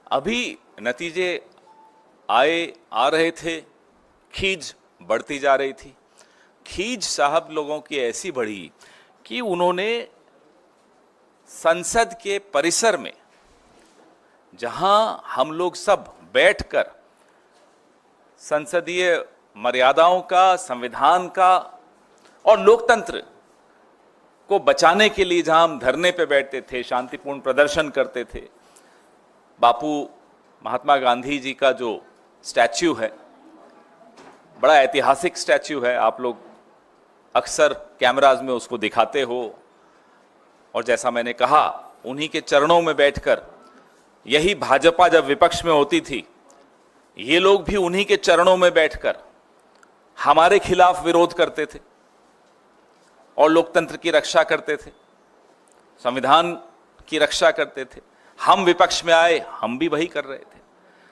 अभी नतीजे आ रहे थे, खींच बढ़ती जा रही थी। खींच साहब लोगों की ऐसी बढ़ी कि उन्होंने संसद के परिसर में, जहां हम लोग सब बैठकर संसदीय मर्यादाओं का, संविधान का और लोकतंत्र को बचाने के लिए जहां हम धरने पे बैठते थे, शांतिपूर्ण प्रदर्शन करते थे, बापू महात्मा गांधी जी का जो स्टैच्यू है, बड़ा ऐतिहासिक स्टैच्यू है, आप लोग अक्सर कैमराज में उसको दिखाते हो। और जैसा मैंने कहा, उन्हीं के चरणों में बैठकर, यही भाजपा जब विपक्ष में होती थी, ये लोग भी उन्हीं के चरणों में बैठकर हमारे खिलाफ विरोध करते थे और लोकतंत्र की रक्षा करते थे, संविधान की रक्षा करते थे। हम विपक्ष में आए, हम भी वही कर रहे थे।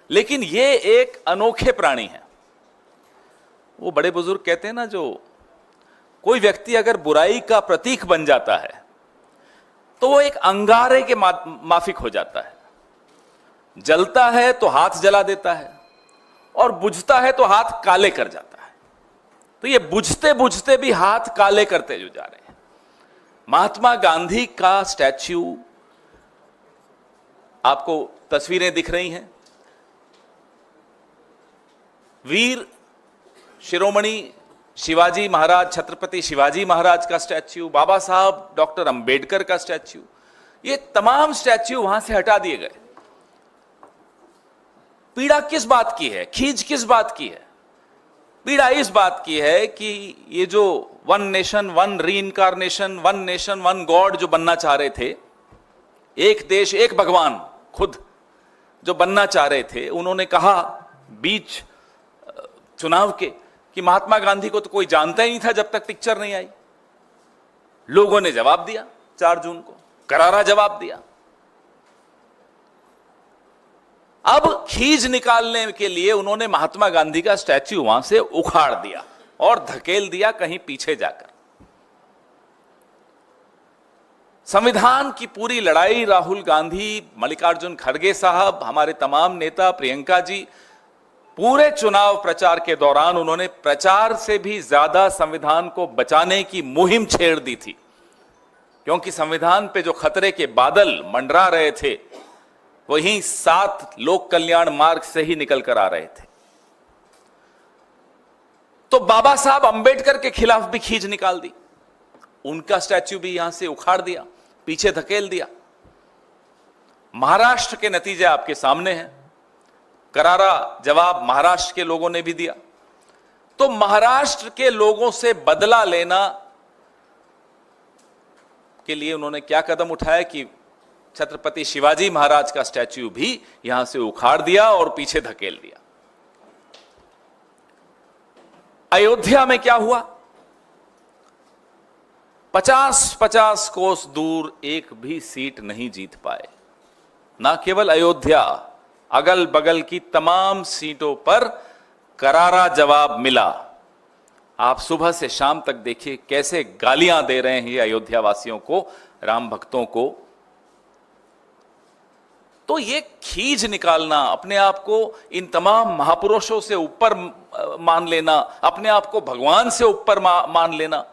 लेकिन ये एक अनोखे प्राणी हैं। वो बड़े बुजुर्ग कहते हैं ना, जो कोई व्यक्ति अगर बुराई का प्रतीक बन जाता है तो वो एक अंगारे के माफिक हो जाता है। जलता है तो हाथ जला देता है और बुझता है तो हाथ काले कर जाता है। तो ये बुझते बुझते भी हाथ काले करते जो जा रहे हैं। महात्मा गांधी का स्टैच्यू, आपको तस्वीरें दिख रही हैं, वीर शिरोमणि शिवाजी महाराज, छत्रपति शिवाजी महाराज का स्टैच्यू, बाबा साहब डॉक्टर अंबेडकर का स्टैच्यू, ये तमाम स्टैच्यू वहां से हटा दिए गए। पीड़ा किस बात की है, खींच किस बात की है? पीड़ा इस बात की है कि ये जो one nation one reincarnation, one nation one god जो बनना चाह रहे थे, एक देश एक भगवान खुद जो बनना चाह रहे थे, उन्होंने कहा बीच चुनाव के कि महात्मा गांधी को तो कोई जानता ही नहीं था जब तक पिक्चर नहीं आई। लोगों ने जवाब दिया, 4 जून को करारा जवाब दिया। अब खींच निकालने के लिए उन्होंने महात्मा गांधी का स्टैच्यू वहां से उखाड़ दिया और धकेल दिया कहीं पीछे जाकर। संविधान की पूरी लड़ाई राहुल गांधी, मल्लिकार्जुन खड़गे साहब, हमारे तमाम नेता, प्रियंका जी, पूरे चुनाव प्रचार के दौरान उन्होंने प्रचार से भी ज्यादा संविधान को बचाने की मुहिम छेड़ दी थी। क्योंकि संविधान पे जो खतरे के बादल मंडरा रहे थे, वही 7 लोक कल्याण मार्ग से ही निकल कर आ रहे थे। तो बाबा साहब अंबेडकर के खिलाफ भी खींच निकाल दी, उनका स्टैच्यू भी यहां से उखाड़ दिया, पीछे धकेल दिया। महाराष्ट्र के नतीजे आपके सामने हैं, करारा जवाब महाराष्ट्र के लोगों ने भी दिया। तो महाराष्ट्र के लोगों से बदला लेना के लिए उन्होंने क्या कदम उठाया कि छत्रपति शिवाजी महाराज का स्टैच्यू भी यहां से उखाड़ दिया और पीछे धकेल दिया। अयोध्या में क्या हुआ? 50-50 कोस दूर एक भी सीट नहीं जीत पाए। ना केवल अयोध्या, अगल बगल की तमाम सीटों पर करारा जवाब मिला। आप सुबह से शाम तक देखिए कैसे गालियां दे रहे हैं ये अयोध्या वासियों को, राम भक्तों को। तो ये खींच निकालना, अपने आप को इन तमाम महापुरुषों से ऊपर मान लेना, अपने आप को भगवान से ऊपर मान लेना,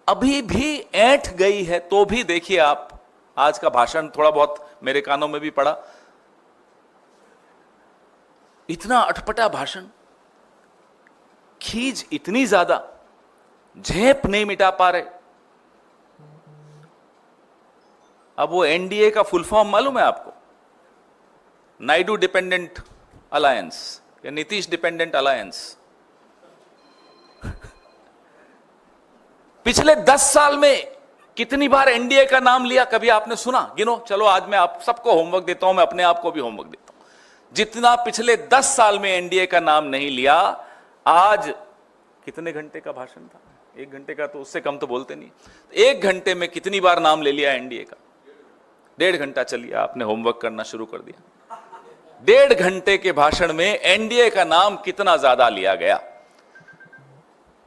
अभी भी ऐंठ गई है। तो भी देखिए, आप आज का भाषण थोड़ा बहुत मेरे कानों में भी पड़ा, इतना अटपटा भाषण, खींच इतनी ज्यादा, झेप नहीं मिटा पा रहे। अब वो एनडीए का फुल फॉर्म मालूम है आपको? नायडू डिपेंडेंट अलायंस या नीतीश डिपेंडेंट अलायंस। पिछले 10 साल में कितनी बार एनडीए का नाम लिया, कभी आपने सुना? गिनो। चलो आज मैं आप सबको होमवर्क देता हूं, मैं अपने आप को भी होमवर्क देता हूं। जितना पिछले 10 साल में एनडीए का नाम नहीं लिया, आज कितने घंटे का भाषण था? 1 घंटे का, तो उससे कम तो बोलते नहीं। 1 घंटे में कितनी बार नाम ले लिया एनडीए का? 1.5 घंटा। चलिए, आपने होमवर्क करना शुरू कर दिया। 1.5 घंटे के भाषण में एनडीए का नाम कितना ज्यादा लिया गया।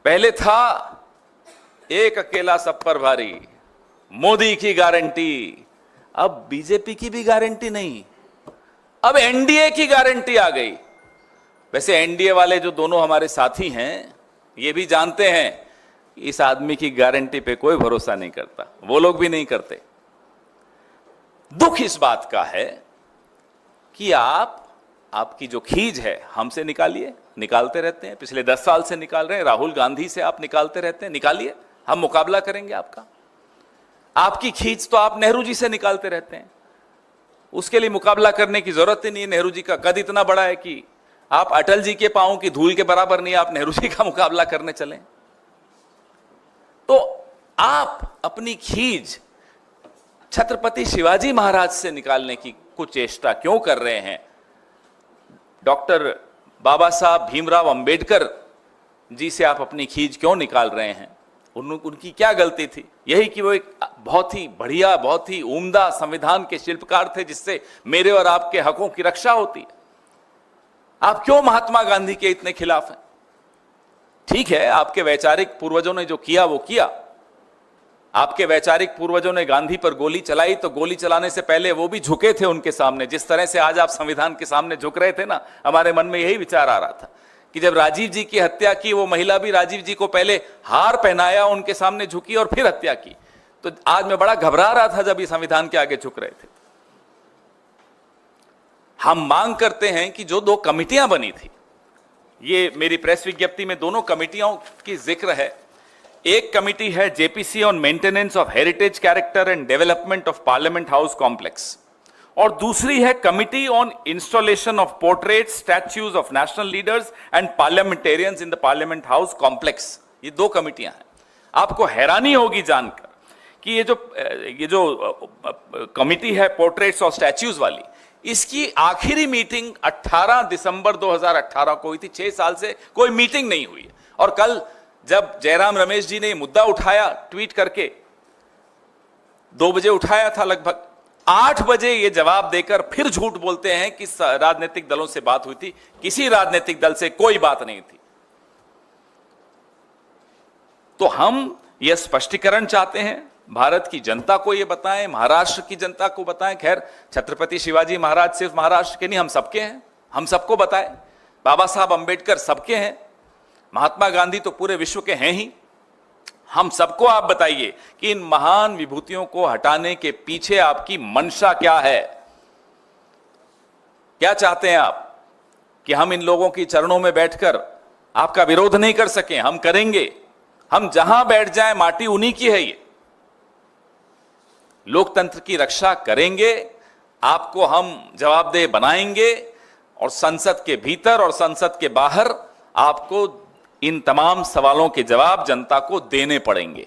पहले था एक अकेला सब पर भारी, मोदी की गारंटी। अब बीजेपी की भी गारंटी नहीं, अब एनडीए की गारंटी आ गई। वैसे एनडीए वाले जो दोनों हमारे साथी हैं ये भी जानते हैं इस आदमी की गारंटी पे कोई भरोसा नहीं करता, वो लोग भी नहीं करते। दुख इस बात का है कि आपकी जो खींच है हमसे निकालिए, निकालते रहते हैं, पिछले 10 साल से निकाल रहे हैं, राहुल गांधी से आप निकालते रहते हैं, निकालिए, हम मुकाबला करेंगे आपका। आपकी खींच तो आप नेहरू जी से निकालते रहते हैं, उसके लिए मुकाबला करने की जरूरत ही नहीं है। नेहरू जी का कद इतना बड़ा है कि आप अटल जी के पांव की धूल के बराबर नहीं, आप नेहरू जी का मुकाबला करने चलें। तो आप अपनी खींच छत्रपति शिवाजी महाराज से निकालने की कुछ चेष्टा क्यों कर रहे हैं? डॉक्टर बाबा साहब भीमराव अंबेडकर जी से आप अपनी खींच क्यों निकाल रहे हैं? उनकी क्या गलती थी? यही कि वो एक बहुत ही बढ़िया, बहुत ही उम्दा संविधान के शिल्पकार थे जिससे मेरे और आपके हकों की रक्षा होती है। आप क्यों महात्मा गांधी के इतने खिलाफ हैं? ठीक है, आपके वैचारिक पूर्वजों ने जो किया वो किया। आपके वैचारिक पूर्वजों ने गांधी पर गोली चलाई तो गोली चलाने से पहले वो भी झुके थे उनके सामने। जिस तरह से आज आप संविधान के सामने झुक रहे थे ना, हमारे मन में यही विचार आ रहा था कि जब राजीव जी की हत्या की, वो महिला भी राजीव जी को पहले हार पहनाया, उनके सामने झुकी और फिर हत्या की। तो आज मैं बड़ा घबरा रहा था जब ये संविधान के आगे झुक रहे थे। हम मांग करते हैं कि जो 2 कमिटियां बनी थी, ये मेरी प्रेस विज्ञप्ति में दोनों कमिटियों की जिक्र है। एक कमिटी है JPC on maintenance of heritage character and development of parliament house complex, और दूसरी है committee on installation of portrait statues of national leaders and parliamentarians in the parliament house complex. ये 2 कमिटियां हैं। आपको हैरानी होगी जानकर कि ये जो कमिटी है पोर्ट्रेट्स और स्टैच्यूज वाली, इसकी आखिरी मीटिंग 18 दिसंबर 2018 को हुई थी। 6 साल से कोई मीटिंग नहीं हुई। और कल जब जयराम रमेश जी ने मुद्दा उठाया ट्वीट करके, 2 बजे उठाया था, लगभग 8 बजे ये जवाब देकर फिर झूठ बोलते हैं कि राजनीतिक दलों से बात हुई थी। किसी राजनीतिक दल से कोई बात नहीं थी। तो हम यह स्पष्टीकरण चाहते हैं, भारत की जनता को यह बताएं, महाराष्ट्र की जनता को बताएं। खैर, छत्रपति शिवाजी महाराज सिर्फ महाराष्ट्र के नहीं, हम सबके हैं, हम सबको बताएं। बाबा साहब अंबेडकर सबके हैं, महात्मा गांधी तो पूरे विश्व के हैं ही। हम सबको आप बताइए कि इन महान विभूतियों को हटाने के पीछे आपकी मंशा क्या है? क्या चाहते हैं आप? कि हम इन लोगों की चरणों में बैठकर आपका विरोध नहीं कर सकें? हम करेंगे। हम जहां बैठ जाएं, माटी उन्हीं की है। ये लोकतंत्र की रक्षा करेंगे, आपको हम जवाबदेह बनाएंगे, और संसद के भीतर और संसद के बाहर आपको इन तमाम सवालों के जवाब जनता को देने पड़ेंगे।